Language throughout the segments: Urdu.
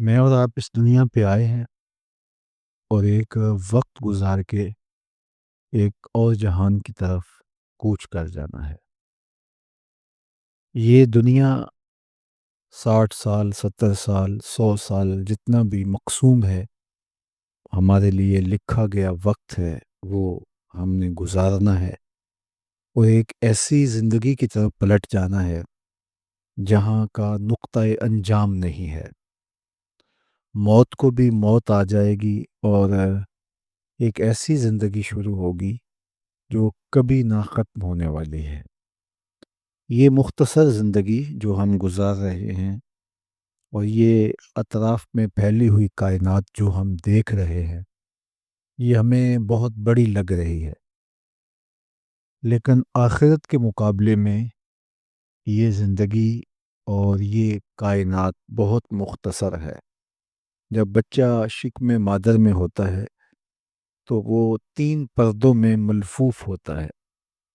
میں اور آپ اس دنیا پہ آئے ہیں اور ایک وقت گزار کے ایک اور جہان کی طرف کوچ کر جانا ہے۔ یہ دنیا 60 سال 70 سال 100 سال جتنا بھی مقسوم ہے ہمارے لیے لکھا گیا وقت ہے، وہ ہم نے گزارنا ہے اور ایک ایسی زندگی کی طرف پلٹ جانا ہے جہاں کا نقطۂ انجام نہیں ہے۔ موت کو بھی موت آ جائے گی اور ایک ایسی زندگی شروع ہوگی جو کبھی نہ ختم ہونے والی ہے۔ یہ مختصر زندگی جو ہم گزار رہے ہیں اور یہ اطراف میں پھیلی ہوئی کائنات جو ہم دیکھ رہے ہیں، یہ ہمیں بہت بڑی لگ رہی ہے، لیکن آخرت کے مقابلے میں یہ زندگی اور یہ کائنات بہت مختصر ہے۔ جب بچہ شکم مادر میں ہوتا ہے تو وہ 3 پردوں میں ملفوف ہوتا ہے: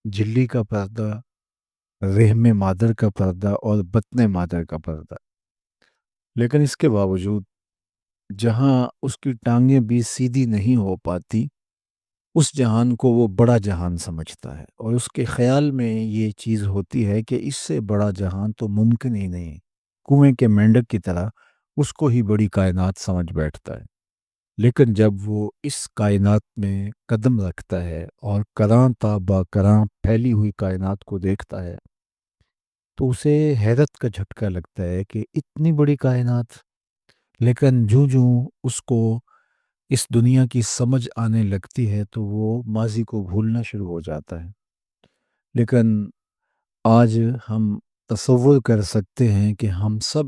جھلی کا پردہ، رحم مادر کا پردہ اور بطن مادر کا پردہ۔ لیکن اس کے باوجود جہاں اس کی ٹانگیں بھی سیدھی نہیں ہو پاتی، اس جہان کو وہ بڑا جہان سمجھتا ہے، اور اس کے خیال میں یہ چیز ہوتی ہے کہ اس سے بڑا جہان تو ممکن ہی نہیں۔ کنویں کے مینڈک کی طرح اس کو ہی بڑی کائنات سمجھ بیٹھتا ہے۔ لیکن جب وہ اس کائنات میں قدم رکھتا ہے اور کراں تا با کراں پھیلی ہوئی کائنات کو دیکھتا ہے تو اسے حیرت کا جھٹکا لگتا ہے کہ اتنی بڑی کائنات۔ لیکن جوں جوں اس کو اس دنیا کی سمجھ آنے لگتی ہے تو وہ ماضی کو بھولنا شروع ہو جاتا ہے۔ لیکن آج ہم تصور کر سکتے ہیں کہ ہم سب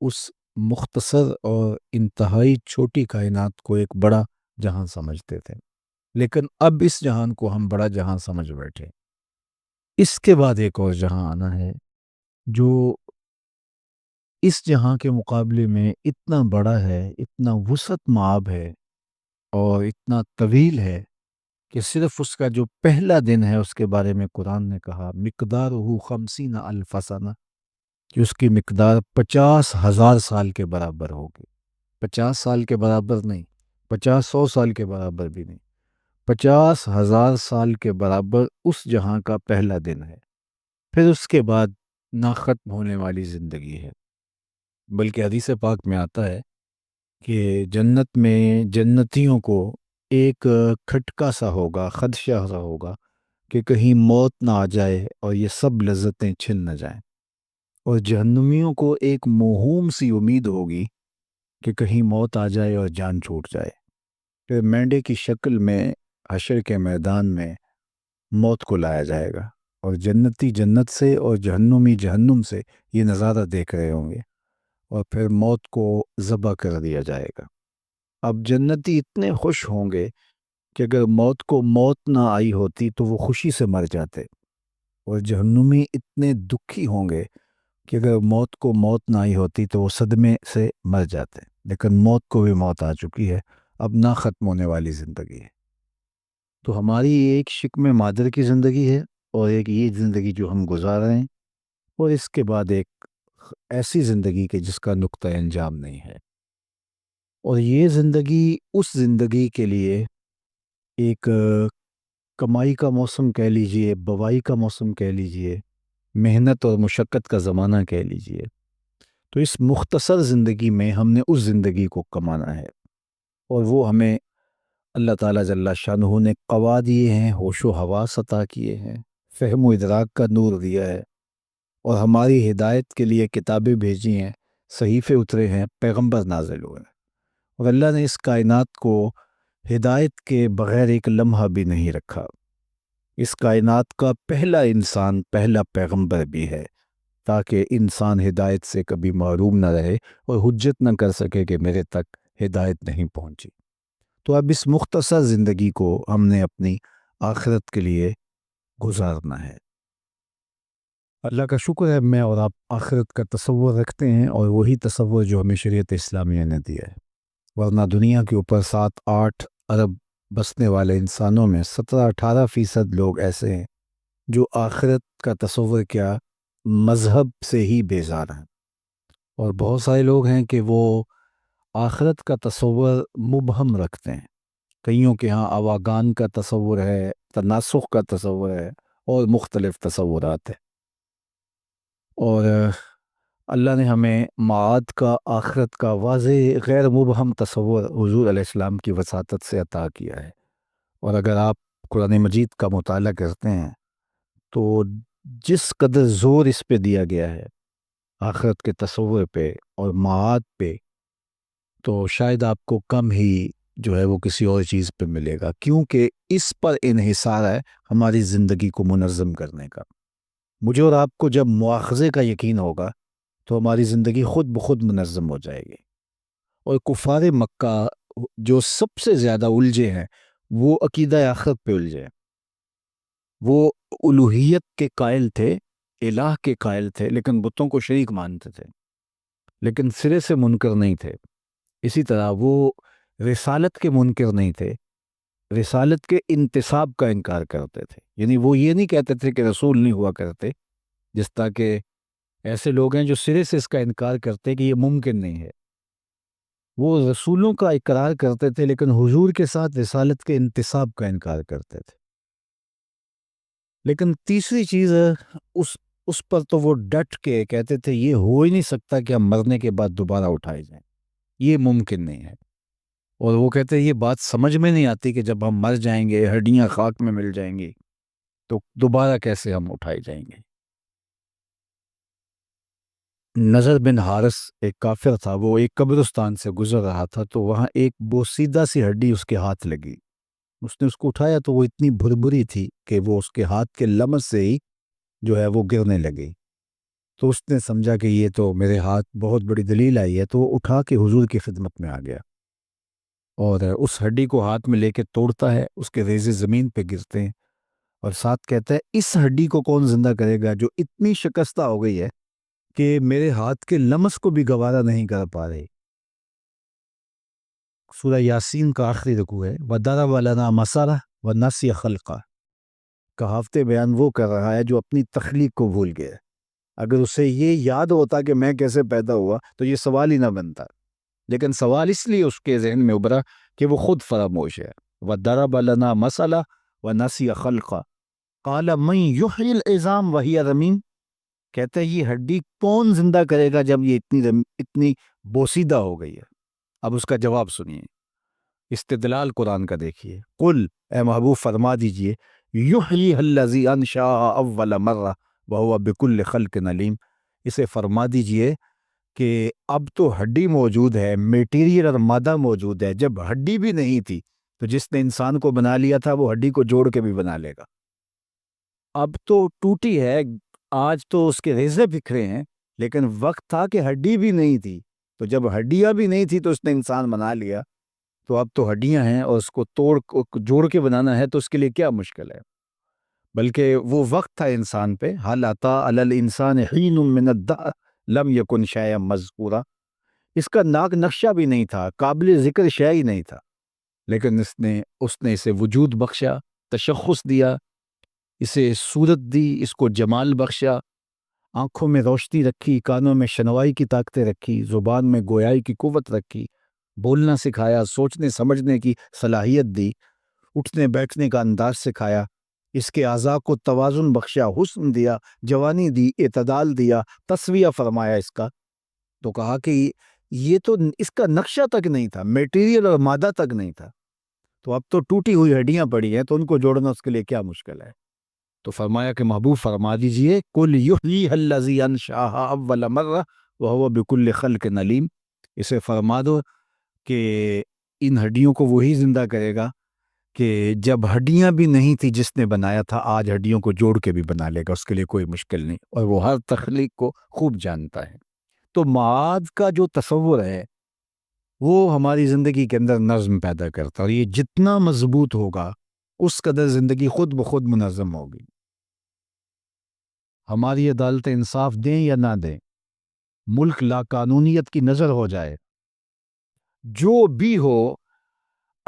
اس مختصر اور انتہائی چھوٹی کائنات کو ایک بڑا جہاں سمجھتے تھے، لیکن اب اس جہان کو ہم بڑا جہاں سمجھ بیٹھے۔ اس کے بعد ایک اور جہاں آنا ہے جو اس جہاں کے مقابلے میں اتنا بڑا ہے، اتنا وسعت مآب ہے اور اتنا طویل ہے کہ صرف اس کا جو پہلا دن ہے اس کے بارے میں قرآن نے کہا مقدارہ 50,000 سنہ، کہ اس کی مقدار 50,000 سال کے برابر ہوگی۔ 50 سال کے برابر نہیں، 50 100 سال کے برابر بھی نہیں، 50,000 سال کے برابر اس جہاں کا پہلا دن ہے۔ پھر اس کے بعد نہ ختم ہونے والی زندگی ہے۔ بلکہ حدیث پاک میں آتا ہے کہ جنت میں جنتیوں کو ایک کھٹکا سا ہوگا، خدشہ سا ہوگا کہ کہیں موت نہ آ جائے اور یہ سب لذتیں چھن نہ جائیں، اور جہنمیوں کو ایک موہوم سی امید ہوگی کہ کہیں موت آ جائے اور جان چھوٹ جائے۔ پھر مینڈے کی شکل میں حشر کے میدان میں موت کو لایا جائے گا، اور جنتی جنت سے اور جہنمی جہنم سے یہ نظارہ دیکھ رہے ہوں گے، اور پھر موت کو ذبح کر دیا جائے گا۔ اب جنتی اتنے خوش ہوں گے کہ اگر موت کو موت نہ آئی ہوتی تو وہ خوشی سے مر جاتے، اور جہنمی اتنے دکھی ہوں گے کہ اگر موت کو موت نہ آئی ہوتی تو وہ صدمے سے مر جاتے۔ لیکن موت کو بھی موت آ چکی ہے، اب نہ ختم ہونے والی زندگی ہے۔ تو ہماری ایک شکم مادر کی زندگی ہے، اور ایک یہ زندگی جو ہم گزار رہے ہیں، اور اس کے بعد ایک ایسی زندگی کہ جس کا نقطہ انجام نہیں ہے۔ اور یہ زندگی اس زندگی کے لیے ایک کمائی کا موسم کہہ لیجئے، بوائی کا موسم کہہ لیجئے، محنت اور مشقت کا زمانہ کہہ لیجئے۔ تو اس مختصر زندگی میں ہم نے اس زندگی کو کمانا ہے، اور وہ ہمیں اللہ تعالیٰ جل شانہ نے قوا دیے ہیں، ہوش و حواس عطا کیے ہیں، فہم و ادراک کا نور دیا ہے، اور ہماری ہدایت کے لیے کتابیں بھیجی ہیں، صحیفے اترے ہیں، پیغمبر نازل ہوئے ہیں، اور اللہ نے اس کائنات کو ہدایت کے بغیر ایک لمحہ بھی نہیں رکھا۔ اس کائنات کا پہلا انسان پہلا پیغمبر بھی ہے، تاکہ انسان ہدایت سے کبھی محروم نہ رہے اور حجت نہ کر سکے کہ میرے تک ہدایت نہیں پہنچی۔ تو اب اس مختصر زندگی کو ہم نے اپنی آخرت کے لیے گزارنا ہے۔ اللہ کا شکر ہے میں اور آپ آخرت کا تصور رکھتے ہیں، اور وہی تصور جو ہمیں شریعت اسلامیہ نے دیا ہے، ورنہ دنیا کے اوپر 7-8 ارب بسنے والے انسانوں میں 17-18% لوگ ایسے ہیں جو آخرت کا تصور کیا مذہب سے ہی بیزار ہیں، اور بہت سارے لوگ ہیں کہ وہ آخرت کا تصور مبہم رکھتے ہیں. کئیوں کے ہاں آواگان کا تصور ہے، تناسخ کا تصور ہے، اور مختلف تصورات ہیں. اور اللہ نے ہمیں معاد کا، آخرت کا واضح غیر مبہم تصور حضور علیہ السلام کی وساطت سے عطا کیا ہے. اور اگر آپ قرآن مجید کا مطالعہ کرتے ہیں تو جس قدر زور اس پہ دیا گیا ہے، آخرت کے تصور پہ اور معاد پہ، تو شاید آپ کو کم ہی جو ہے وہ کسی اور چیز پہ ملے گا، کیونکہ اس پر انحصار ہے ہماری زندگی کو منظم کرنے کا. مجھے اور آپ کو جب مواخذے کا یقین ہوگا تو ہماری زندگی خود بخود منظم ہو جائے گی. اور کفار مکہ جو سب سے زیادہ الجھے ہیں وہ عقیدہ آخرت پہ الجھے ہیں. وہ الوہیت کے قائل تھے، الہ کے قائل تھے، لیکن بتوں کو شریک مانتے تھے، لیکن سرے سے منکر نہیں تھے. اسی طرح وہ رسالت کے منکر نہیں تھے، رسالت کے انتصاب کا انکار کرتے تھے. یعنی وہ یہ نہیں کہتے تھے کہ رسول نہیں ہوا کرتے، جس طرح کہ ایسے لوگ ہیں جو سرے سے اس کا انکار کرتے کہ یہ ممکن نہیں ہے. وہ رسولوں کا اقرار کرتے تھے لیکن حضور کے ساتھ رسالت کے انتصاب کا انکار کرتے تھے. لیکن تیسری چیز اس پر تو وہ ڈٹ کے کہتے تھے یہ ہو ہی نہیں سکتا کہ ہم مرنے کے بعد دوبارہ اٹھائے جائیں، یہ ممکن نہیں ہے. اور وہ کہتے ہیں یہ بات سمجھ میں نہیں آتی کہ جب ہم مر جائیں گے، ہڈیاں خاک میں مل جائیں گی، تو دوبارہ کیسے ہم اٹھائے جائیں گے. نظر بن حارث ایک کافر تھا، وہ ایک قبرستان سے گزر رہا تھا تو وہاں ایک بوسیدہ سی ہڈی اس کے ہاتھ لگی. اس نے اس کو اٹھایا تو وہ اتنی بھربری تھی کہ وہ اس کے ہاتھ کے لمس سے ہی جو ہے وہ گرنے لگی. تو اس نے سمجھا کہ یہ تو میرے ہاتھ بہت بڑی دلیل آئی ہے، تو وہ اٹھا کے حضور کی خدمت میں آ گیا اور اس ہڈی کو ہاتھ میں لے کے توڑتا ہے، اس کے ریزے زمین پہ گرتے ہیں اور ساتھ کہتا ہے اس ہڈی کو کون زندہ کرے گا جو اتنی شکستہ ہو گئی ہے کہ میرے ہاتھ کے لمس کو بھی گوارا نہیں کر پا رہی. سورہ یاسین کا آخری رکوع ہے، وَضَرَبَ لَنَا مَثَلًا وَنَسِیَ خَلْقَهُ. کہاوت بیان وہ کر رہا ہے جو اپنی تخلیق کو بھول گیا. اگر اسے یہ یاد ہوتا کہ میں کیسے پیدا ہوا تو یہ سوال ہی نہ بنتا، لیکن سوال اس لیے اس کے ذہن میں ابھرا کہ وہ خود فراموش ہے. وَضَرَبَ لَنَا مَثَلًا وَنَسِیَ خَلْقَهُ قَالَ مَن يُحْيِي الْعِظَامَ وَهِيَ رَمِيمٌ. کہتا ہے یہ ہڈی کون زندہ کرے گا جب یہ اتنی بوسیدہ ہو گئی ہے. اب اس کا جواب سنیے، استدلال قرآن کا دیکھیے. قل، اے محبوب فرما دیجئے، یحییھا الذی انشأھا اول مرہ وہو بکل خلق علیم. اسے فرما دیجئے کہ اب تو ہڈی موجود ہے، میٹیریل اور مادہ موجود ہے. جب ہڈی بھی نہیں تھی تو جس نے انسان کو بنا لیا تھا وہ ہڈی کو جوڑ کے بھی بنا لے گا. اب تو ٹوٹی ہے، آج تو اس کے ریزے بکھرے ہیں، لیکن وقت تھا کہ ہڈی بھی نہیں تھی. تو جب ہڈیاں بھی نہیں تھی تو اس نے انسان بنا لیا، تو اب تو ہڈیاں ہیں اور اس کو جوڑ کے بنانا ہے تو اس کے لیے کیا مشکل ہے. بلکہ وہ وقت تھا انسان پہ، هل اتی علی الانسان حین من الدہر لم یکن شیئا مذکورا. اس کا ناک نقشہ بھی نہیں تھا، قابل ذکر شے ہی نہیں تھا، لیکن اس نے اسے وجود بخشا، تشخص دیا، اسے صورت دی، اس کو جمال بخشا، آنکھوں میں روشنی رکھی، کانوں میں شنوائی کی طاقتیں رکھی، زبان میں گویائی کی قوت رکھی، بولنا سکھایا، سوچنے سمجھنے کی صلاحیت دی، اٹھنے بیٹھنے کا انداز سکھایا، اس کے اعضاء کو توازن بخشا، حسن دیا، جوانی دی، اعتدال دیا، تسویہ فرمایا اس کا. تو کہا کہ یہ تو اس کا نقشہ تک نہیں تھا، میٹیریل اور مادہ تک نہیں تھا. تو اب تو ٹوٹی ہوئی ہڈیاں پڑی ہیں تو ان کو جوڑنا اس کے لیے کیا مشکل ہے. تو فرمایا کہ محبوب فرما دیجئے قل یحییھا الذی انشأھا اول مرہ وہو بکل خلق علیم. اسے فرما دو کہ ان ہڈیوں کو وہی زندہ کرے گا کہ جب ہڈیاں بھی نہیں تھی جس نے بنایا تھا، آج ہڈیوں کو جوڑ کے بھی بنا لے گا، اس کے لیے کوئی مشکل نہیں، اور وہ ہر تخلیق کو خوب جانتا ہے. تو معاد کا جو تصور ہے وہ ہماری زندگی کے اندر نظم پیدا کرتا ہے، اور یہ جتنا مضبوط ہوگا اس قدر زندگی خود بخود منظم ہوگی. ہماری عدالت انصاف دیں یا نہ دیں، ملک لا قانونیت کی نظر ہو جائے، جو بھی ہو،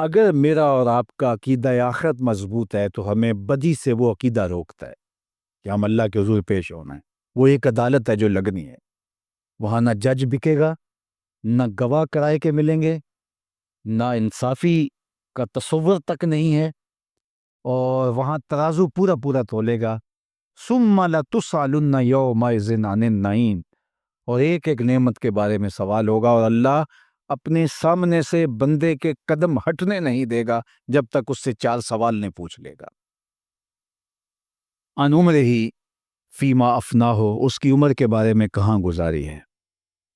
اگر میرا اور آپ کا عقیدہ آخرت مضبوط ہے تو ہمیں بدی سے وہ عقیدہ روکتا ہے کہ ہم اللہ کے حضور پیش ہونا ہے. وہ ایک عدالت ہے جو لگنی ہے، وہاں نہ جج بکے گا، نہ گواہ کرائے کے ملیں گے، نہ انصافی کا تصور تک نہیں ہے، اور وہاں ترازو پورا پورا تولے گا۔ ثم لتسألن یومئذ عن النعیم، اور ایک ایک نعمت کے بارے میں سوال ہوگا، اور اللہ اپنے سامنے سے بندے کے قدم ہٹنے نہیں دے گا جب تک اس سے 4 سوال نہیں پوچھ لے گا۔ ان عمر ہی فیما افنا ہو، اس کی عمر کے بارے میں کہاں گزاری ہے۔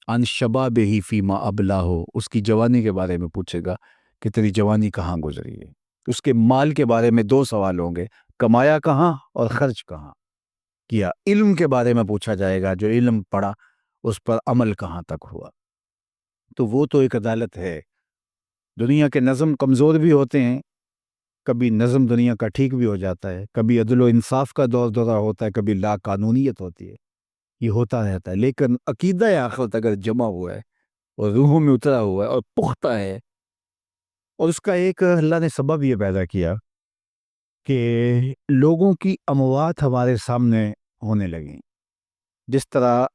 ان شباب ہی فیما ابلا ہو، اس کی جوانی کے بارے میں پوچھے گا کہ تیری جوانی کہاں گزری ہے۔ اس کے مال کے بارے میں 2 سوال ہوں گے، کمایا کہاں اور خرچ کہاں کیا۔ علم کے بارے میں پوچھا جائے گا، جو علم پڑھا اس پر عمل کہاں تک ہوا۔ تو وہ تو ایک عدالت ہے۔ دنیا کے نظم کمزور بھی ہوتے ہیں، کبھی نظم دنیا کا ٹھیک بھی ہو جاتا ہے، کبھی عدل و انصاف کا دور دورہ ہوتا ہے، کبھی لا قانونیت ہوتی ہے، یہ ہوتا رہتا ہے۔ لیکن عقیدہ آخرت اگر جمع ہوا ہے اور روحوں میں اترا ہوا ہے اور پختہ ہے، اور اس کا ایک اللہ نے سبب یہ پیدا کیا کہ لوگوں کی اموات ہمارے سامنے ہونے لگیں۔ جس طرح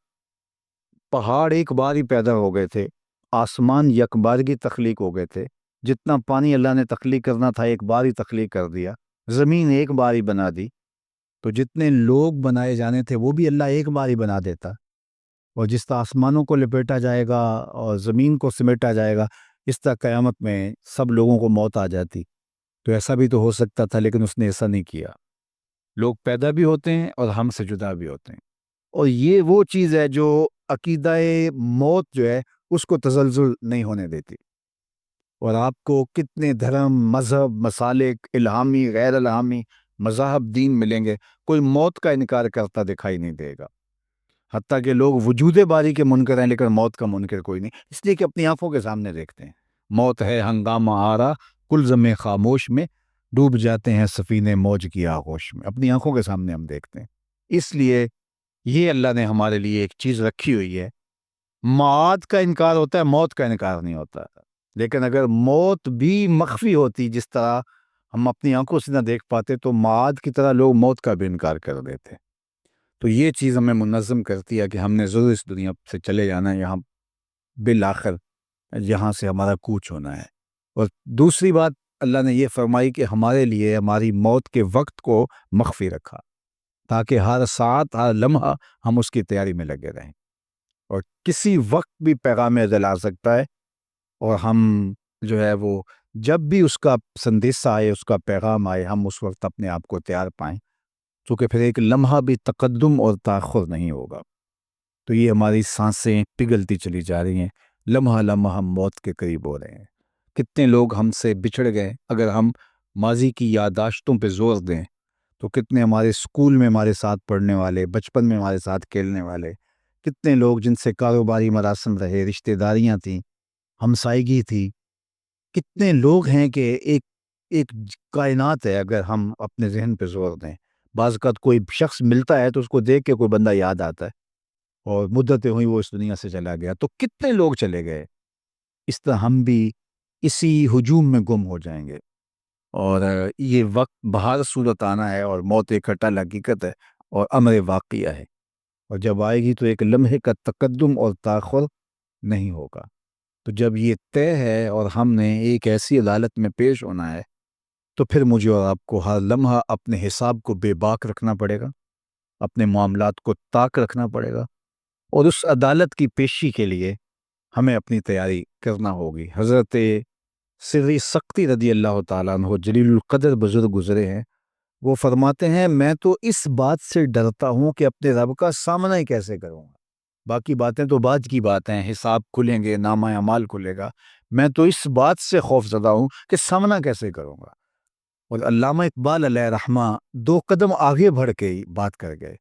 پہاڑ ایک بار ہی پیدا ہو گئے تھے، آسمان یک بار کی تخلیق ہو گئے تھے، جتنا پانی اللہ نے تخلیق کرنا تھا ایک بار ہی تخلیق کر دیا، زمین ایک بار ہی بنا دی، تو جتنے لوگ بنائے جانے تھے وہ بھی اللہ ایک بار ہی بنا دیتا۔ اور جس طرح آسمانوں کو لپیٹا جائے گا اور زمین کو سمیٹا جائے گا، اس طرح قیامت میں سب لوگوں کو موت آ جاتی۔ تو ایسا بھی تو ہو سکتا تھا، لیکن اس نے ایسا نہیں کیا۔ لوگ پیدا بھی ہوتے ہیں اور ہم سے جدا بھی ہوتے ہیں، اور یہ وہ چیز ہے جو عقیدہ موت جو ہے اس کو تزلزل نہیں ہونے دیتی۔ اور آپ کو کتنے دھرم، مذہب، مسالک، الہامی، غیر الہامی مذاہب، دین ملیں گے، کوئی موت کا انکار کرتا دکھائی نہیں دے گا۔ حتیٰ کہ لوگ وجود باری کے منکر ہیں، لیکن موت کا منکر کوئی نہیں، اس لیے کہ اپنی آنکھوں کے سامنے دیکھتے ہیں۔ موت ہے ہنگامہ آرا، کلزم خاموش میں ڈوب جاتے ہیں سفینے موج کی آغوش میں، اپنی آنکھوں کے سامنے ہم دیکھتے ہیں۔ اس لیے یہ اللہ نے ہمارے لیے ایک چیز رکھی ہوئی ہے۔ معاد کا انکار ہوتا ہے، موت کا انکار نہیں ہوتا۔ لیکن اگر موت بھی مخفی ہوتی، جس طرح ہم اپنی آنکھوں سے نہ دیکھ پاتے، تو معاد کی طرح لوگ موت کا بھی انکار کر دیتے۔ تو یہ چیز ہمیں منظم کرتی ہے کہ ہم نے ضرور اس دنیا سے چلے جانا ہے، یہاں بالآخر یہاں سے ہمارا کوچ ہونا ہے۔ اور دوسری بات اللہ نے یہ فرمائی کہ ہمارے لیے ہماری موت کے وقت کو مخفی رکھا، تاکہ ہر ساعت، ہر لمحہ ہم اس کی تیاری میں لگے رہیں، اور کسی وقت بھی پیغام ازل آ سکتا ہے، اور ہم جو ہے وہ جب بھی اس کا سندیسہ آئے، اس کا پیغام آئے، ہم اس وقت اپنے آپ کو تیار پائیں، چونکہ پھر ایک لمحہ بھی تقدم اور تاخر نہیں ہوگا۔ تو یہ ہماری سانسیں پگھلتی چلی جا رہی ہیں، لمحہ لمحہ ہم موت کے قریب ہو رہے ہیں۔ کتنے لوگ ہم سے بچھڑ گئے، اگر ہم ماضی کی یادداشتوں پہ زور دیں تو کتنے ہمارے اسکول میں ہمارے ساتھ پڑھنے والے، بچپن میں ہمارے ساتھ کھیلنے والے، کتنے لوگ جن سے کاروباری مراسم رہے، رشتہ داریاں تھیں، ہمسائیگی تھی، کتنے لوگ ہیں کہ ایک ایک کائنات ہے اگر ہم اپنے ذہن پہ زور دیں۔ بعض اوقات کوئی شخص ملتا ہے تو اس کو دیکھ کے کوئی بندہ یاد آتا ہے، اور مدتیں ہوئی وہ اس دنیا سے چلا گیا، تو کتنے لوگ چلے گئے۔ اس طرح ہم بھی اسی ہجوم میں گم ہو جائیں گے، اور یہ وقت بہر صورت آنا ہے، اور موت ایک کھٹا حقیقت ہے اور امر واقعہ ہے، اور جب آئے گی تو ایک لمحے کا تقدم اور تاخر نہیں ہوگا۔ تو جب یہ طے ہے اور ہم نے ایک ایسی عدالت میں پیش ہونا ہے، تو پھر مجھے اور آپ کو ہر لمحہ اپنے حساب کو بے باک رکھنا پڑے گا، اپنے معاملات کو طاق رکھنا پڑے گا، اور اس عدالت کی پیشی کے لیے ہمیں اپنی تیاری کرنا ہوگی۔ حضرت سری سختی رضی اللہ تعالیٰ عنہ جلیل القدر بزرگ گزرے ہیں، وہ فرماتے ہیں میں تو اس بات سے ڈرتا ہوں کہ اپنے رب کا سامنا ہی کیسے کروں گا، باقی باتیں تو بعد کی بات ہیں، حساب کھلیں گے، نامہ اعمال کھلے گا، میں تو اس بات سے خوف زدہ ہوں کہ سامنا کیسے کروں گا۔ اور علامہ اقبال علیہ رحمہ 2 قدم آگے بڑھ کے ہی بات کر گئے،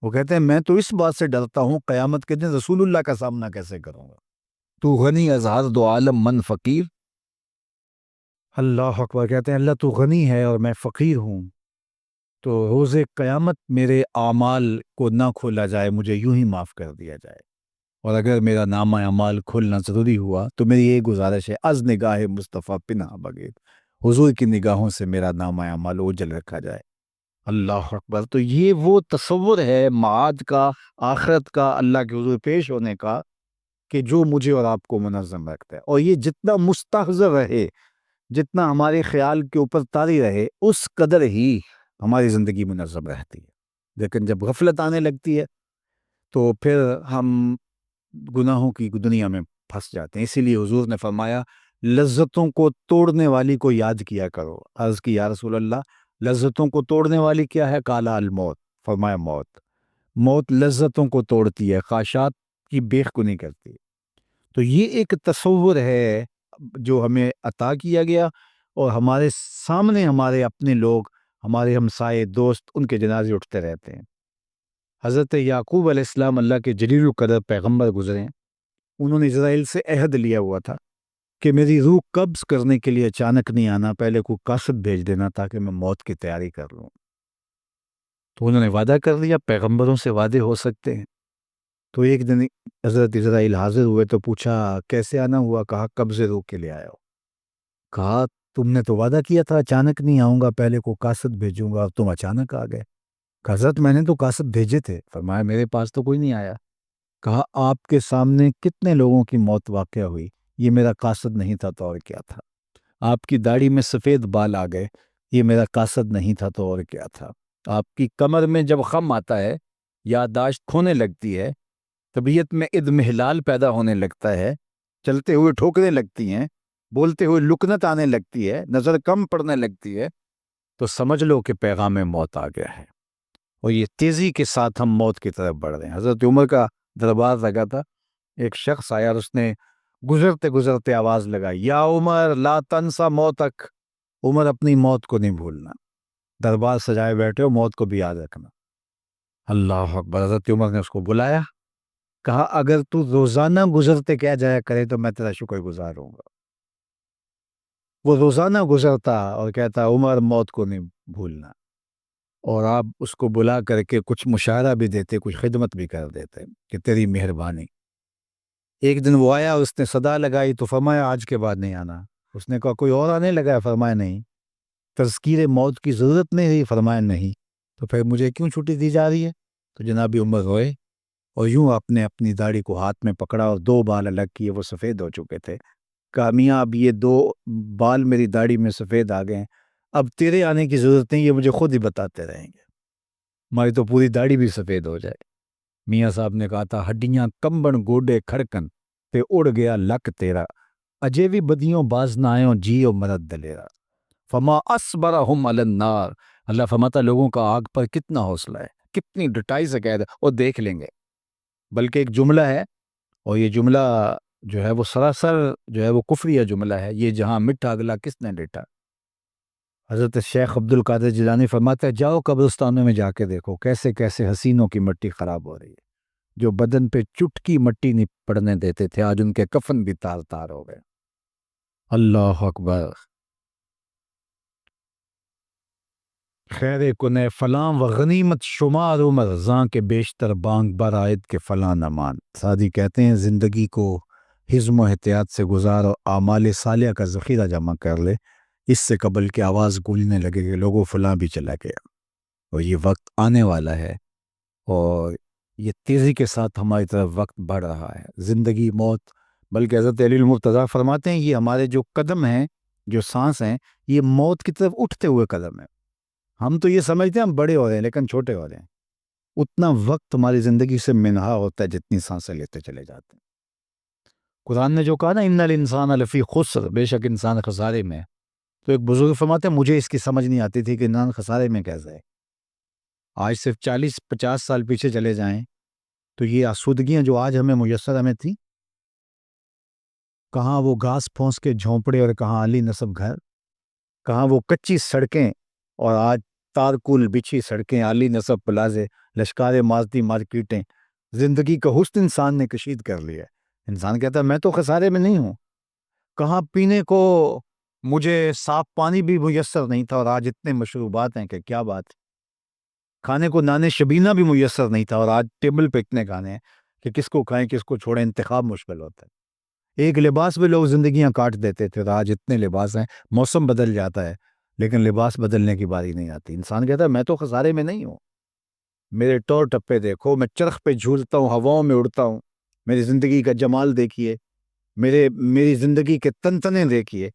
وہ کہتے ہیں میں تو اس بات سے ڈرتا ہوں قیامت کے دن رسول اللہ کا سامنا کیسے کروں گا۔ تو غنی از ہر دو عالم من فقیر، اللہ اکبر، کہتے ہیں اللہ تو غنی ہے اور میں فقیر ہوں، تو روز قیامت میرے اعمال کو نہ کھولا جائے، مجھے یوں ہی معاف کر دیا جائے، اور اگر میرا نامہ اعمال کھولنا ضروری ہوا تو میری یہ گزارش ہے، از نگاہ مصطفیٰ پناہ بغیر، حضور کی نگاہوں سے میرا نامہ اعمال اوجھل رکھا جائے۔ اللہ اکبر۔ تو یہ وہ تصور ہے معاد کا، آخرت کا، اللہ کے حضور پیش ہونے کا، کہ جو مجھے اور آپ کو منظم رکھتا ہے، اور یہ جتنا مستحضر رہے، جتنا ہمارے خیال کے اوپر طاری رہے، اس قدر ہی ہماری زندگی منظم رہتی ہے۔ لیکن جب غفلت آنے لگتی ہے تو پھر ہم گناہوں کی دنیا میں پھنس جاتے ہیں۔ اسی لیے حضور نے فرمایا لذتوں کو توڑنے والی کو یاد کیا کرو۔ عرض کی یا رسول اللہ، لذتوں کو توڑنے والی کیا ہے؟ کالا الموت، فرمایا موت۔ موت لذتوں کو توڑتی ہے، خواہشات کی بیخ کنی کرتی ہے۔ تو یہ ایک تصور ہے جو ہمیں عطا کیا گیا، اور ہمارے سامنے ہمارے اپنے لوگ، ہمارے ہمسائے دوست، ان کے جنازے اٹھتے رہتے ہیں۔ حضرت یعقوب علیہ السلام اللہ کے جلیل القدر پیغمبر گزرے ہیں، انہوں نے اسرائیل سے عہد لیا ہوا تھا کہ میری روح قبض کرنے کے لیے اچانک نہیں آنا، پہلے کوئی قاصد بھیج دینا تاکہ میں موت کی تیاری کر لوں۔ تو انہوں نے وعدہ کر لیا، پیغمبروں سے وعدے ہو سکتے ہیں۔ تو ایک دن حضرت اسرائیل حاضر ہوئے تو پوچھا کیسے آنا ہوا؟ کہا قبض روح کے لیے آیا ہو۔ کہا تم نے تو وعدہ کیا تھا اچانک نہیں آؤں گا، پہلے کو قاصد بھیجوں گا، اب تم اچانک آ گئے۔ کہا حضرت میں نے تو قاصد بھیجے تھے۔ فرمایا میرے پاس تو کوئی نہیں آیا۔ کہا آپ کے سامنے کتنے لوگوں کی موت واقع ہوئی، یہ میرا قاصد نہیں تھا تو اور کیا تھا؟ آپ کی داڑھی میں سفید بال آ گئے، یہ میرا قاصد نہیں تھا تو اور کیا تھا؟ آپ کی کمر میں جب خم آتا ہے، یادداشت کھونے لگتی ہے، طبیعت میں اضمحلال پیدا ہونے لگتا ہے، چلتے ہوئے ٹھوکریں لگتی ہیں، بولتے ہوئے لکنت آنے لگتی ہے، نظر کم پڑنے لگتی ہے، تو سمجھ لو کہ پیغام موت آ گیا ہے، اور یہ تیزی کے ساتھ ہم موت کی طرف بڑھ رہے ہیں۔ حضرت عمر کا دربار لگا تھا، ایک شخص آیا اور اس نے گزرتے گزرتے آواز لگائی، یا عمر لا تنسا موتک، عمر اپنی موت کو نہیں بھولنا، دربار سجائے بیٹھے ہو، موت کو بھی یاد رکھنا۔ اللہ اکبر! حضرت عمر نے اس کو بلایا، کہا اگر تو روزانہ گزرتے کیا جایا کرے تو میں تیرا شکر گزار ہوں گا۔ وہ روزانہ گزرتا اور کہتا عمر موت کو نہیں بھولنا، اور آپ اس کو بلا کر کے کچھ مشاعرہ بھی دیتے، کچھ خدمت بھی کر دیتے کہ تیری مہربانی۔ ایک دن وہ آیا، اس نے صدا لگائی تو فرمایا آج کے بعد نہیں آنا۔ اس نے کہا کوئی اور آنے لگا؟ فرمایا نہیں۔ تذکیر موت کی ضرورت نہیں رہی؟ فرمایا نہیں۔ تو پھر مجھے کیوں چھٹی دی جا رہی ہے؟ تو جناب عمر روئے اور یوں اپنی داڑھی کو ہاتھ میں پکڑا اور دو بال الگ کیے، وہ سفید ہو چکے تھے۔ کہا میاں اب یہ دو بال میری داڑھی میں سفید آ گئے ہیں، اب تیرے آنے کی ضرورت نہیں، یہ مجھے خود ہی بتاتے رہیں گے، ہماری تو پوری داڑھی بھی سفید ہو جائے۔ میاں صاحب نے کہا تھا ہڈیاں کمبن گوڈے کھڑکن تے اڑ گیا لک تیرا، اجے بھی بدیوں باز نہ آئیں جیو مرد دلیرا، فما اصبرہم علی النار۔ اللہ فرماتا لوگوں کا آگ پر کتنا حوصلہ ہے، کتنی ڈٹائی سے کہہ دے اور دیکھ لیں گے۔ بلکہ ایک جملہ ہے، اور یہ جملہ جو ہے وہ سراسر جو ہے وہ کفریہ جملہ ہے، یہ جہاں مٹھا اگلا کس نے ڈٹا۔ حضرت شیخ عبد القادر جیلانی فرماتا ہے جاؤ قبرستانوں میں جا کے دیکھو کیسے کیسے حسینوں کی مٹی خراب ہو رہی ہے، جو بدن پہ چٹکی مٹی نہیں پڑنے دیتے تھے، آج ان کے کفن بھی تار تار ہو گئے۔ اللہ اکبر! خیر کنے فلاں و غنیمت شمار عمر زاں کے بیشتر بانگ برائد کے فلاں نمان۔ سعدی کہتے ہیں زندگی کو حزم و احتیاط سے گزار اور اعمال صالحہ کا ذخیرہ جمع کر لے، اس سے قبل کی آواز گونجنے لگے کہ لوگوں فلاں بھی چلا گیا، اور یہ وقت آنے والا ہے، اور یہ تیزی کے ساتھ ہماری طرف وقت بڑھ رہا ہے۔ زندگی موت، بلکہ حضرت علی المرتضیٰ فرماتے ہیں یہ ہمارے جو قدم ہیں، جو سانس ہیں، یہ موت کی طرف اٹھتے ہوئے قدم ہیں۔ ہم تو یہ سمجھتے ہیں ہم بڑے ہو رہے ہیں لیکن چھوٹے ہو رہے ہیں۔ اتنا وقت ہماری زندگی سے منہا ہوتا ہے جتنی سانسیں لیتے چلے جاتے ہیں۔ قرآن نے جو کہا نا ان الانسان لفی خسر، بے شک انسان خسارے میں ہے، تو ایک بزرگ فرماتے ہیں مجھے اس کی سمجھ نہیں آتی تھی کہ انسان خسارے میں کیسا ہے۔ آج صرف 40-50 سال پیچھے چلے جائیں تو یہ آسودگیاں جو آج ہمیں میسر ہمیں تھیں، کہاں وہ گھاس پھونس کے جھونپڑے اور کہاں علی نصب گھر، کہاں وہ کچی سڑکیں اور آج تارکول بچھی سڑکیں، علی نصب پلازے، لشکار مازدی مارکیٹیں۔ زندگی کا حسن انسان نے کشید کر لیا۔ انسان کہتا ہے میں تو خسارے میں نہیں ہوں، کہاں پینے کو مجھے صاف پانی بھی میسر نہیں تھا اور آج اتنے مشروبات ہیں کہ کیا بات ہے۔ کھانے کو نان شبینہ بھی میسر نہیں تھا اور آج ٹیبل پہ اتنے کھانے ہیں کہ کس کو کھائیں کس کو چھوڑیں، انتخاب مشکل ہوتا ہے۔ ایک لباس بھی لوگ زندگیاں کاٹ دیتے تھے اور آج اتنے لباس ہیں، موسم بدل جاتا ہے لیکن لباس بدلنے کی باری نہیں آتی۔ انسان کہتا ہے میں تو خسارے میں نہیں ہوں، میرے ٹور ٹپے دیکھو، میں چرخ پہ جھولتا ہوں، ہواؤں میں اڑتا ہوں، میری زندگی کا جمال دیکھیے، میری زندگی کے تنتنے دیکھیے،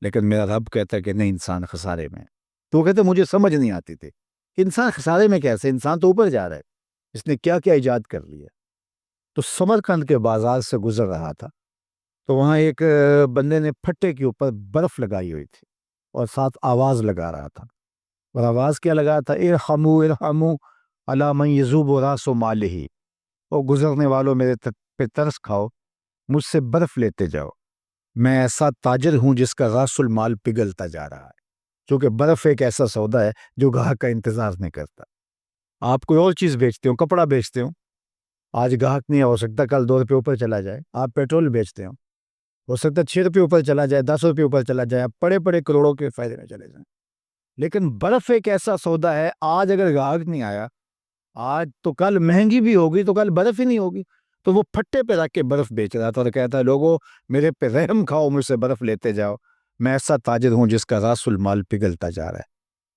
لیکن میرا رب کہتا ہے کہ نہیں، انسان خسارے میں ہے۔ تو وہ کہتے مجھے سمجھ نہیں آتی تھی کہ انسان خسارے میں کیسے، انسان تو اوپر جا رہا ہے، اس نے کیا کیا ایجاد کر لیا۔ تو سمرقند کے بازار سے گزر رہا تھا، تو وہاں ایک بندے نے پھٹے کے اوپر برف لگائی ہوئی تھی اور ساتھ آواز لگا رہا تھا، اور آواز کیا لگا تھا؟ ارحمو ارحمو علی من یذوب راس مالہ، اور گزرنے والوں میرے پہ ترس کھاؤ، مجھ سے برف لیتے جاؤ، میں ایسا تاجر ہوں جس کا راس المال پگھلتا جا رہا ہے، کیونکہ برف ایک ایسا سودا ہے جو گاہک کا انتظار نہیں کرتا۔ آپ کوئی اور چیز بیچتے ہو، کپڑا بیچتے ہو، آج گاہک نہیں ہو سکتا کل 2 روپے اوپر چلا جائے۔ آپ پیٹرول بیچتے ہو سکتا ہے 6 روپے اوپر چلا جائے، 10 روپے اوپر چلا جائے، آپ بڑے بڑے کروڑوں کے فائدے میں چلے جائیں۔ لیکن برف ایک ایسا سودا ہے، آج اگر گاہک نہیں آیا، آج تو کل مہنگی بھی ہوگی تو کل برف ہی نہیں ہوگی۔ تو وہ پھٹے پہ رکھ کے برف بیچ رہا تھا اور کہتا ہے لوگوں میرے پہ رحم کھاؤ، مجھ سے برف لیتے جاؤ، میں ایسا تاجر ہوں جس کا راس المال پگھلتا جا رہا ہے۔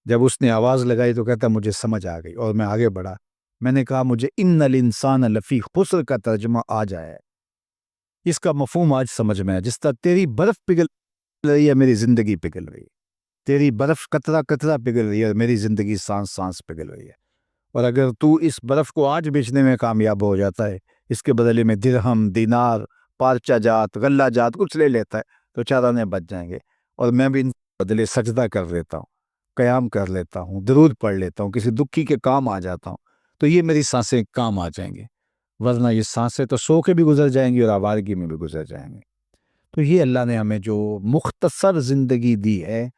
جب اس نے آواز لگائی تو کہتا مجھے سمجھ آ گئی، اور میں آگے بڑھا، میں نے کہا مجھے ان الانسان لفی خسر کا ترجمہ آ جائے، اس کا مفہوم آج سمجھ میں آیا۔ جس طرح تیری برف پگھل رہی ہے میری زندگی پگھل رہی ہے، تیری برف قطرہ قطرہ پگھل رہی ہے اور میری زندگی سانس سانس پگھل رہی ہے، اور اگر تو اس برف کو آج بیچنے میں کامیاب ہو جاتا ہے، اس کے بدلے میں درہم، دینار، پارچہ جات، غلہ جات کچھ لے لیتا ہے، تو چار آنے بچ جائیں گے، اور میں بھی ان کے بدلے سجدہ کر لیتا ہوں، قیام کر لیتا ہوں، درود پڑھ لیتا ہوں، کسی دکھی کے کام آ جاتا ہوں، تو یہ میری سانسیں کام آ جائیں گے، ورنہ یہ سانسیں تو سو کے بھی گزر جائیں گی اور آوارگی میں بھی گزر جائیں گے۔ تو یہ اللہ نے ہمیں جو مختصر زندگی دی ہے،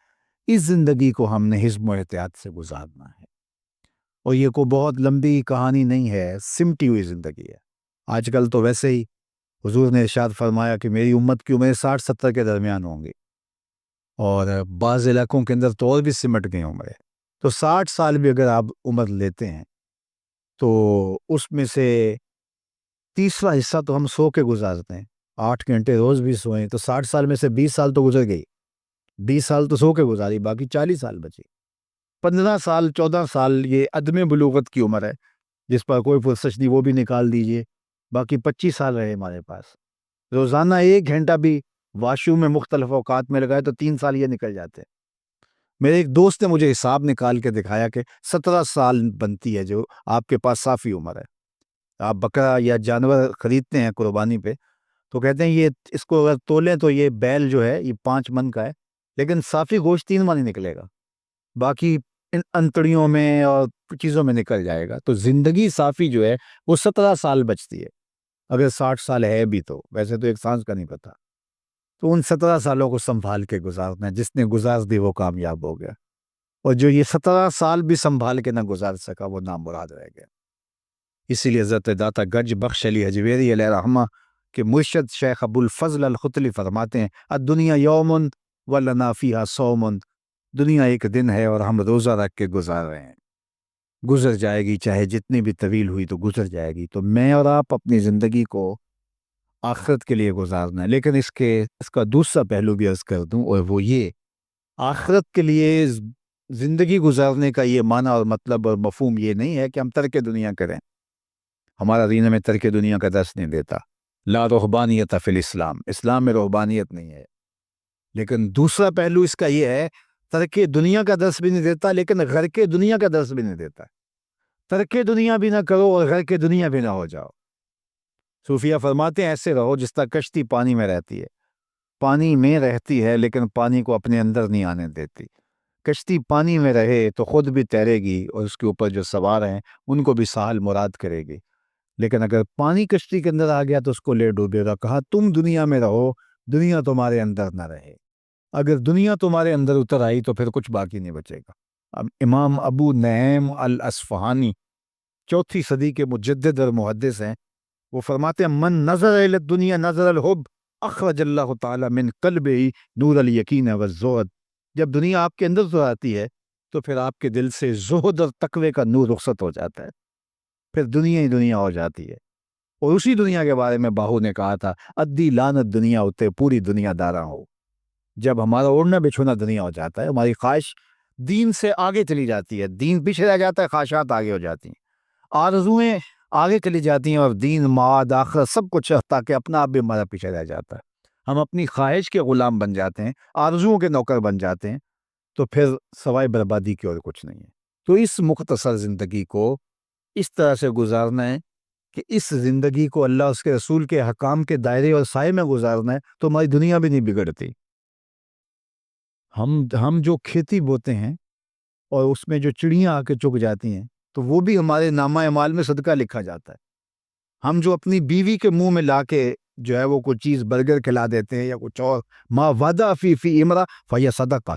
اس زندگی کو ہم نے حزم و احتیاط سے گزارنا ہے، اور یہ کوئی بہت لمبی کہانی نہیں ہے، سمٹی ہوئی زندگی ہے۔ آج کل تو ویسے ہی حضور نے ارشاد فرمایا کہ میری امت کی عمریں 60-70 کے درمیان ہوں گی، اور بعض علاقوں کے اندر تو اور بھی سمٹ گئی عمریں۔ تو 60 سال بھی اگر آپ عمر لیتے ہیں تو اس میں سے تیسرا حصہ تو ہم سو کے گزارتے ہیں، 8 گھنٹے روز بھی سوئیں تو 60 سال میں سے 20 سال تو گزر گئی، 20 سال تو سو کے گزاری، باقی 40 سال بچی۔ 15 سال 14 سال یہ عدم بلوغت کی عمر ہے، جس پر کوئی پرسش نہیں، وہ بھی نکال دیجئے، باقی 25 سال رہے ہمارے پاس۔ روزانہ 1 گھنٹہ بھی واش روم میں مختلف اوقات میں لگائے تو 3 سال یہ نکل جاتے ہیں۔ میرے ایک دوست نے مجھے حساب نکال کے دکھایا کہ 17 سال بنتی ہے جو آپ کے پاس صافی عمر ہے۔ آپ بکرا یا جانور خریدتے ہیں قربانی پہ، تو کہتے ہیں یہ اس کو اگر تولیں تو یہ بیل جو ہے یہ 5 من کا ہے، لیکن صافی گوشت 3 من ہی نکلے گا، باقی ان انتڑیوں میں اور چیزوں میں نکل جائے گا۔ تو زندگی صافی جو ہے وہ 17 سال بچتی ہے، اگر 60 سال ہے بھی، تو ویسے تو ایک سانس کا نہیں پتا۔ تو ان 17 سالوں کو سنبھال کے گزارنا ہے، جس نے گزار دی وہ کامیاب ہو گیا، اور جو یہ 17 سال بھی سنبھال کے نہ گزار سکا وہ نامراد رہ گیا۔ اسی لیے حضرت داتا گنج بخش علی حجویری علیہ رحمہ کے مرشد شیخ ابو الفضل الختلی فرماتے ہیں الدنیا یوم ولنا فیہا صوم، دنیا ایک دن ہے اور ہم روزہ رکھ کے گزار رہے ہیں، گزر جائے گی، چاہے جتنی بھی طویل ہوئی تو گزر جائے گی۔ تو میں اور آپ اپنی زندگی کو آخرت کے لیے گزارنا ہے، لیکن اس کا دوسرا پہلو بھی عرض کر دوں، اور وہ یہ، آخرت کے لیے زندگی گزارنے کا یہ معنی اور مطلب اور مفہوم یہ نہیں ہے کہ ہم ترک دنیا کریں۔ ہمارا دین میں ترک دنیا کا درس نہیں دیتا، لا رہبانیت فی الاسلام، اسلام میں رہبانیت نہیں ہے۔ لیکن دوسرا پہلو اس کا یہ ہے، ترک دنیا کا درس بھی نہیں دیتا، لیکن غرق دنیا کا درس بھی نہیں دیتا۔ ترک دنیا بھی نہ کرو اور غرق دنیا بھی نہ ہو جاؤ۔ صوفیہ فرماتے ہیں ایسے رہو جس طرح کشتی پانی میں رہتی ہے، پانی میں رہتی ہے لیکن پانی کو اپنے اندر نہیں آنے دیتی۔ کشتی پانی میں رہے تو خود بھی تیرے گی اور اس کے اوپر جو سوار ہیں ان کو بھی ساحل مراد کرے گی، لیکن اگر پانی کشتی کے اندر آ گیا تو اس کو لے ڈوبے گا۔ کہا تم دنیا میں رہو، دنیا تمہارے اندر نہ رہے۔ اگر دنیا تمہارے اندر اتر آئی تو پھر کچھ باقی نہیں بچے گا۔ اب امام ابو نعیم الاصفہانی 4 صدی کے مجدد اور محدث ہیں، وہ فرماتے ہیں من نظر الی الدنیا نظر الحب اخرج اللہ تعالی من قلبہ نور الیقین والزہد، جب دنیا آپ کے اندر تو آتی ہے تو پھر آپ کے دل سے زہد اور تقوی کا نور رخصت ہو جاتا ہے، پھر دنیا ہی دنیا ہو جاتی ہے۔ اور اسی دنیا کے بارے میں باہو نے کہا تھا ادی لانت دنیا ہوتے پوری دنیا دارا ہو۔ جب ہمارا اڑنا بچھونا دنیا ہو جاتا ہے، ہماری خواہش دین سے آگے چلی جاتی ہے، دین پیچھے رہ جاتا ہے، خواہشات آگے ہو جاتی ہیں، آرزویں آگے چلی جاتی ہیں اور دین معاد آخرت سب کچھ تاکہ اپنا آپ بھی ہمارا پیچھے رہ جاتا ہے، ہم اپنی خواہش کے غلام بن جاتے ہیں، آرزوؤں کے نوکر بن جاتے ہیں، تو پھر سوائے بربادی کی اور کچھ نہیں ہے۔ تو اس مختصر زندگی کو اس طرح سے گزارنا ہے کہ اس زندگی کو اللہ اس کے رسول کے حکام کے دائرے اور سائے میں گزارنا ہے، تو ہماری دنیا بھی نہیں بگڑتی۔ ہم جو کھیتی بوتے ہیں اور اس میں جو چڑیاں آ کے چگ جاتی ہیں، تو وہ بھی ہمارے نامہ اعمال میں صدقہ لکھا جاتا ہے۔ ہم جو اپنی بیوی کے منہ میں لا کے جو ہے وہ کوئی چیز برگر کھلا دیتے ہیں یا کچھ اور، ما وعدہ فی امرا فہی صدقہ،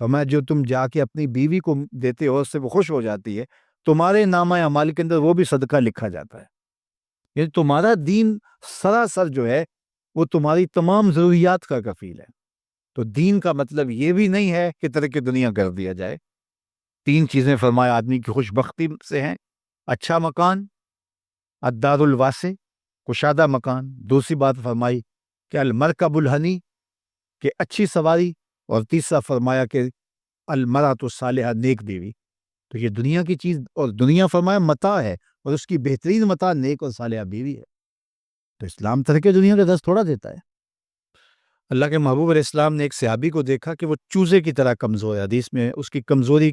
فرمایا جو تم جا کے اپنی بیوی کو دیتے ہو اس سے وہ خوش ہو جاتی ہے، تمہارے نامہ اعمال کے اندر وہ بھی صدقہ لکھا جاتا ہے۔ یہ تمہارا دین سراسر جو ہے وہ تمہاری تمام ضروریات کا کفیل ہے۔ تو دین کا مطلب یہ بھی نہیں ہے کہ ترک دنیا کر دیا جائے۔ تین چیزیں فرمایا آدمی کی خوش بختی سے ہیں: اچھا مکان، الدار الواسع، کشادہ مکان۔ دوسری بات فرمائی کہ المرکب الحنی، کہ اچھی سواری، اور تیسرا فرمایا کہ المرأۃ الصالحہ، نیک بیوی۔ تو یہ دنیا کی چیز، اور دنیا فرمایا متاع ہے، اور اس کی بہترین متاع نیک اور صالحہ بیوی ہے۔ تو اسلام ترک دنیا کا درس تھوڑا دیتا ہے۔ اللہ کے محبوب علیہ السلام نے ایک صحابی کو دیکھا کہ وہ چوزے کی طرح کمزور ہے۔ حدیث میں اس کی کمزوری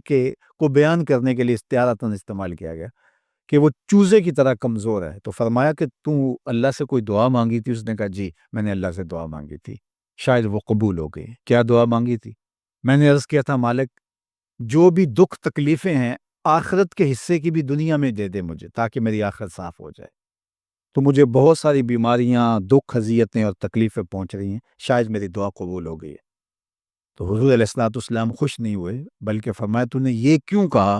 کو بیان کرنے کے لیے استعارتاً استعمال کیا گیا کہ وہ چوزے کی طرح کمزور ہے۔ تو فرمایا کہ تو اللہ سے کوئی دعا مانگی تھی؟ اس نے کہا جی میں نے اللہ سے دعا مانگی تھی، شاید وہ قبول ہو گئی۔ کیا دعا مانگی تھی؟ میں نے عرض کیا تھا مالک جو بھی دکھ تکلیفیں ہیں آخرت کے حصے کی بھی دنیا میں دے دے مجھے، تاکہ میری آخرت صاف ہو جائے۔ تو مجھے بہت ساری بیماریاں، دکھ، اذیتیں اور تکلیفیں پہنچ رہی ہیں، شاید میری دعا قبول ہو گئی ہے۔ تو حضور علیہ الصلوۃ والسلام خوش نہیں ہوئے، بلکہ فرمایا تو نے یہ کیوں کہا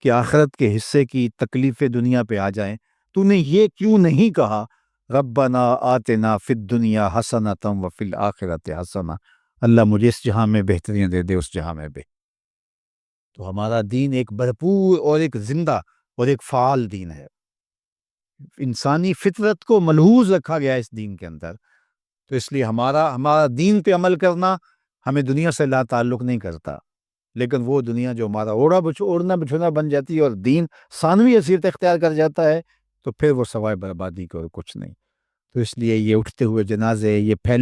کہ آخرت کے حصے کی تکلیفیں دنیا پہ آ جائیں؟ تو نے یہ کیوں نہیں کہا ربنا آتنا فی الدنیا حسنۃ وفی الآخرۃ حسنہ، اللہ مجھے اس جہاں میں بہترین دے دے، اس جہاں میں بھی۔ تو ہمارا دین ایک بھرپور اور ایک زندہ اور ایک فعال دین ہے۔ انسانی فطرت کو ملحوظ رکھا گیا ہے اس دین کے اندر۔ تو اس لیے ہمارا دین پہ عمل کرنا ہمیں دنیا سے لا تعلق نہیں کرتا، لیکن وہ دنیا جو ہمارا اوڑھنا بچھونا بن جاتی ہے اور دین ثانوی حیثیت اختیار کر جاتا ہے، تو پھر وہ سوائے بربادی کو اور کچھ نہیں۔ تو اس لیے یہ اٹھتے ہوئے جنازے، یہ پھیلی